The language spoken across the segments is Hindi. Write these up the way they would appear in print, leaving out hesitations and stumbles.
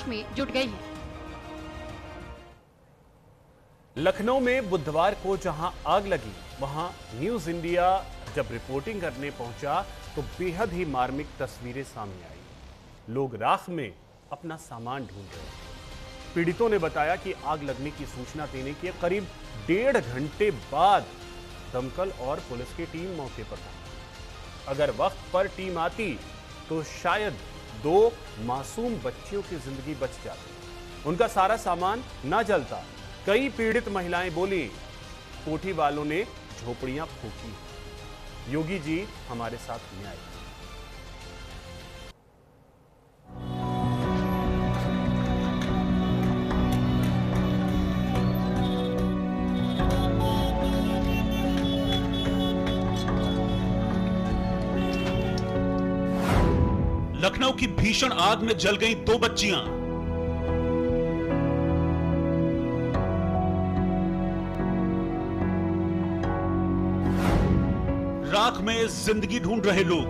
तलाश में जुट गई है। लखनऊ में बुधवार को जहां आग लगी, वहां न्यूज इंडिया जब रिपोर्टिंग करने पहुंचा तो बेहद ही मार्मिक तस्वीरें सामने आई। लोग राख में अपना सामान ढूंढ रहे थे। पीड़ितों ने बताया कि आग लगने की सूचना देने के करीब 1.5 घंटे बाद दमकल और पुलिस की टीम मौके पर पहुंची। अगर वक्त पर टीम आती तो शायद 2 मासूम बच्चियों की जिंदगी बच जाती, उनका सारा सामान न जलता। कई पीड़ित महिलाएं बोली, कोठी वालों ने झोपड़ियां फूंकी। योगी जी हमारे साथ न्याय। लखनऊ की भीषण आग में जल गई 2 बच्चियां। राख में जिंदगी ढूंढ रहे लोग।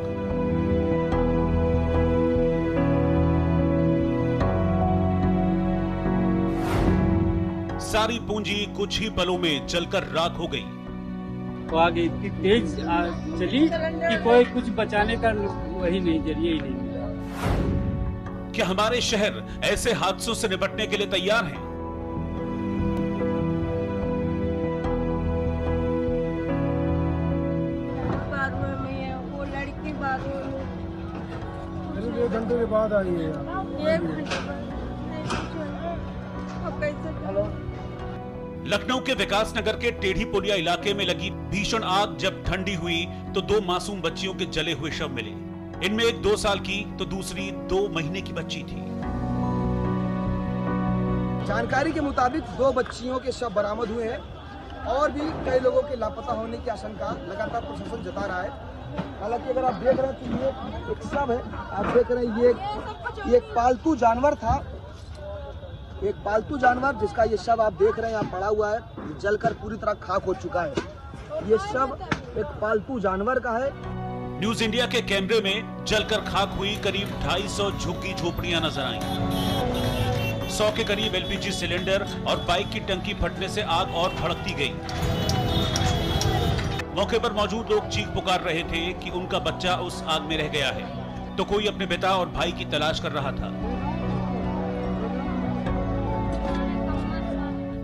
सारी पूंजी कुछ ही पलों में जलकर राख हो गई। तो आगे इतनी तेज चली कि कोई कुछ बचाने का वही नहीं, जरिए ही नहीं मिला। क्या हमारे शहर ऐसे हादसों से निपटने के लिए तैयार हैं? वो लड़की 1 घंटे के बाद आई है। 1 घंटे कैसे? लखनऊ के विकास नगर के टेढ़ी पुलिया इलाके में लगी भीषण आग जब ठंडी हुई तो 2 मासूम बच्चियों के जले हुए शव मिले। इनमें एक 2 साल की तो दूसरी 2 महीने की बच्ची थी। जानकारी के मुताबिक 2 बच्चियों के शव बरामद हुए हैं और भी कई लोगों के लापता होने की आशंका लगातार प्रशासन जता रहा है। हालांकि अगर आप देख रहे हैं तो ये एक शव है, आप देख रहे हैं ये एक पालतू जानवर था, एक पालतू जानवर जिसका ये शव आप देख रहे हैं यहाँ पड़ा हुआ है, जलकर पूरी तरह खाक हो चुका है। ये शव एक पालतू जानवर का है। न्यूज इंडिया के कैमरे में जलकर खाक हुई करीब 250 झुग्गी झोपड़ियां नजर आईं। 100 के करीब एलपीजी सिलेंडर और बाइक की टंकी फटने से आग और भड़कती गई। मौके पर मौजूद लोग चीख पुकार रहे थे कि उनका बच्चा उस आग में रह गया है, तो कोई अपने पिता और भाई की तलाश कर रहा था।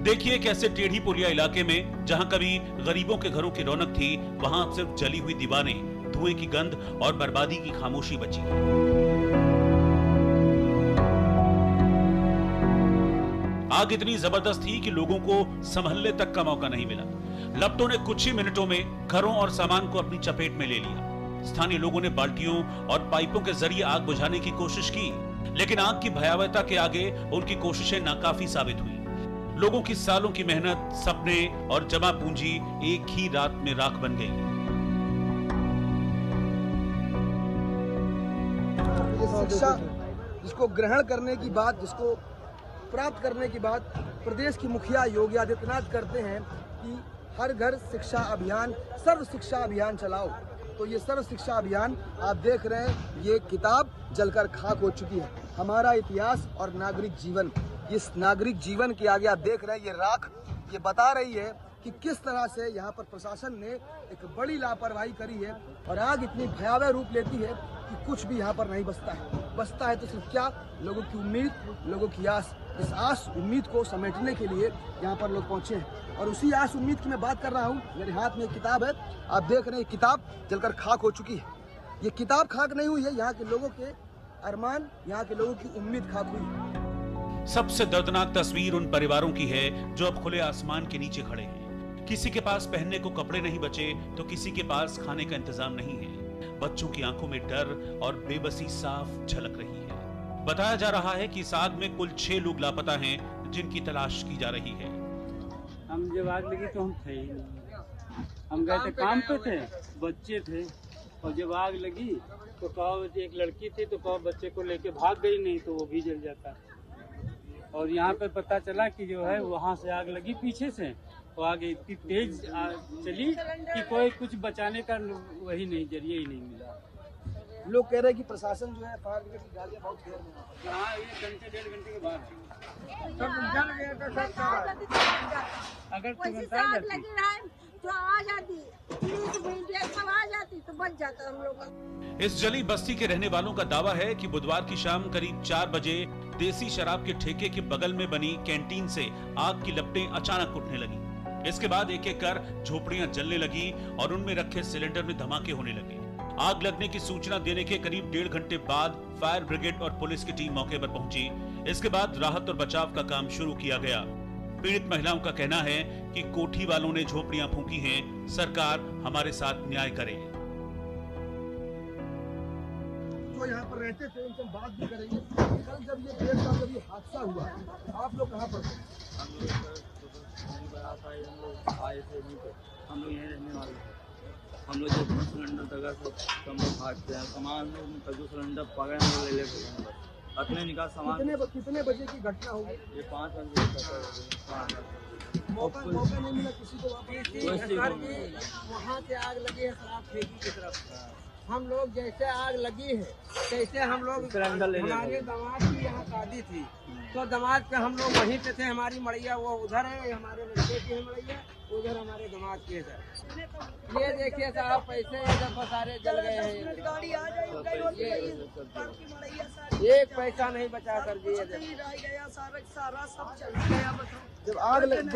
देखिए कैसे टेढ़ी पुलिया इलाके में जहां कभी गरीबों के घरों की रौनक थी, वहां सिर्फ जली हुई दीवारें, धुएं की गंध और बर्बादी की खामोशी बची। आग इतनी जबरदस्त थी कि लोगों को संभलने तक का मौका नहीं मिला। लपटों ने कुछ ही मिनटों में घरों और सामान को अपनी चपेट में ले लिया। स्थानीय लोगों ने बाल्टियों और पाइपों के जरिए आग बुझाने की कोशिश की, लेकिन आग की भयावहता के आगे उनकी कोशिशें नाकाफी साबित हुई। लोगों की सालों की मेहनत, सपने और जमा पूंजी एक ही रात में राख बन गई। शिक्षा जिसको ग्रहण करने की बात, जिसको प्राप्त करने की बात प्रदेश की मुखिया योगी आदित्यनाथ करते हैं कि हर घर शिक्षा अभियान, सर्व शिक्षा अभियान चलाओ। तो ये सर्व शिक्षा अभियान आप देख रहे हैं, ये किताब जलकर खाक हो चुकी है। हमारा इतिहास और नागरिक जीवन, इस नागरिक जीवन के आगे आप देख रहे हैं ये राख, ये बता रही है कि किस तरह से यहाँ पर प्रशासन ने एक बड़ी लापरवाही करी है और आग इतनी भयावह रूप लेती है कि कुछ भी यहाँ पर नहीं बचता है। बचता है तो सिर्फ क्या, लोगों की उम्मीद, लोगों की आस। इस आस उम्मीद को समेटने के लिए यहाँ पर लोग पहुँचे हैं और उसी आस उम्मीद की मैं बात कर रहा हूँ। मेरे हाथ में एक किताब है, आप देख रहे हैं, किताब जलकर खाक हो चुकी है। ये किताब खाक नहीं हुई है, यहाँ के लोगों के अरमान, यहाँ के लोगों की उम्मीद खाक हुई है। सबसे दर्दनाक तस्वीर उन परिवारों की है जो अब खुले आसमान के नीचे खड़े हैं। किसी के पास पहनने को कपड़े नहीं बचे तो किसी के पास खाने का इंतजाम नहीं है। बच्चों की आंखों में डर और बेबसी साफ झलक रही है। बताया जा रहा है कि इस आग में कुल 6 लोग लापता हैं, जिनकी तलाश की जा रही है। हम जब आग लगी तो हम थे ही नहीं, हम गए थे काम पे थे, बच्चे थे, और जब आग लगी तो कहो एक लड़की थी तो कहो बच्चे को लेके भाग गई, नहीं तो वो भी जल जाता। और यहाँ पे पता चला कि जो है वहाँ से आग लगी पीछे से, तो आगे इतनी तेज चली कि कोई कुछ बचाने का वही नहीं, जरिए ही नहीं मिला। लोग कह रहे हैं कि प्रशासन जो है फायर ब्रिगेड की गाड़ियाँ बहुत देर में आती हैं। हाँ, 1 घंटे 1.5 घंटे के बाद सब जल गया तो सब अगर वैसे तुरंत से आ आग जाती लगी रहा तो आ जाती, पुलिस मीडिया सब आ जाती तो बच जाता हम लोग का। इस जली बस्ती के रहने वालों का दावा है कि बुधवार की शाम करीब 4 बजे देसी शराब के ठेके के बगल में बनी कैंटीन से आग की लपटें अचानक उठने लगी। इसके बाद एक एक कर झोपड़ियां जलने लगी और उनमें रखे सिलेंडर में धमाके होने लगे। आग लगने की सूचना देने के करीब 1.5 घंटे बाद फायर ब्रिगेड और पुलिस की टीम मौके पर पहुंची। इसके बाद राहत और बचाव का काम शुरू किया गया। पीड़ित महिलाओं का कहना है कि कोठी वालों ने झोपड़ियां फूंकी हैं, सरकार हमारे साथ न्याय करे। जो यहाँ पर रहते थे उनसे हम बात भी करेंगे। कल जब ये देर का जब ये हादसा हुआ, आप लोग कहाँ पर थे? हम लोग यहीं रहने वाले थे। हम लोग जब सिलेंडर दगा से हम लोग भागते हैं, सामान जो सिलेंडर पकड़े हम लोग ले लेते हैं। बस अपने निकाल सामान कितने बजे की घटना होगी? ये 5 बजे मौका नहीं मिला किसी को वहाँ से आग लगी है शराब फेंकी की तरफ। हम लोग जैसे आग लगी है तैसे हम लोग हमारे दामाद की यहाँ शादी थी तो दामाद पे हम लोग वहीं पे थे। हमारी मड़ैया वो उधर है, हमारे लड़के की है मड़ैया, उधर हमारे दामाद की है। ये देखिए साहब पैसे इधर सारे जल गए हैं, एक पैसा नहीं बचा कर दिए। जब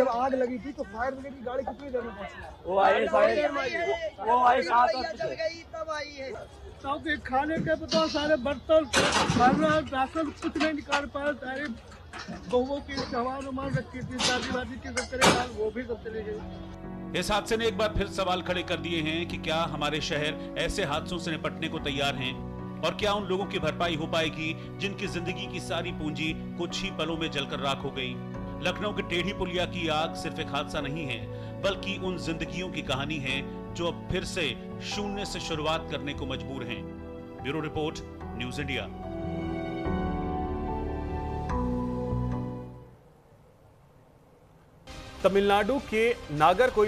आग लगी थी तो फायर ब्रिगेड की गाड़ी कितनी देर में पहुंची? वो आए 7 तो खाने के बताओ सारे बर्तन खाना राशन कुछ नहीं निकाल पाए। सारे बहुओं की सामान उमान रखी थी, शादी वादी की सब चले गए, वो भी सब चले गए। इस हादसे ने एक बार फिर सवाल खड़े कर दिए हैं कि क्या हमारे शहर ऐसे हादसों से निपटने को तैयार हैं और क्या उन लोगों की भरपाई हो पाएगी जिनकी जिंदगी की सारी पूंजी कुछ ही पलों में जलकर राख हो गई। लखनऊ के टेढ़ी पुलिया की आग सिर्फ एक हादसा नहीं है, बल्कि उन जिंदगियों की कहानी है जो अब फिर से शून्य से शुरुआत करने को मजबूर हैं। Bureau report, news India. Tamil Nadu के नागरकोइल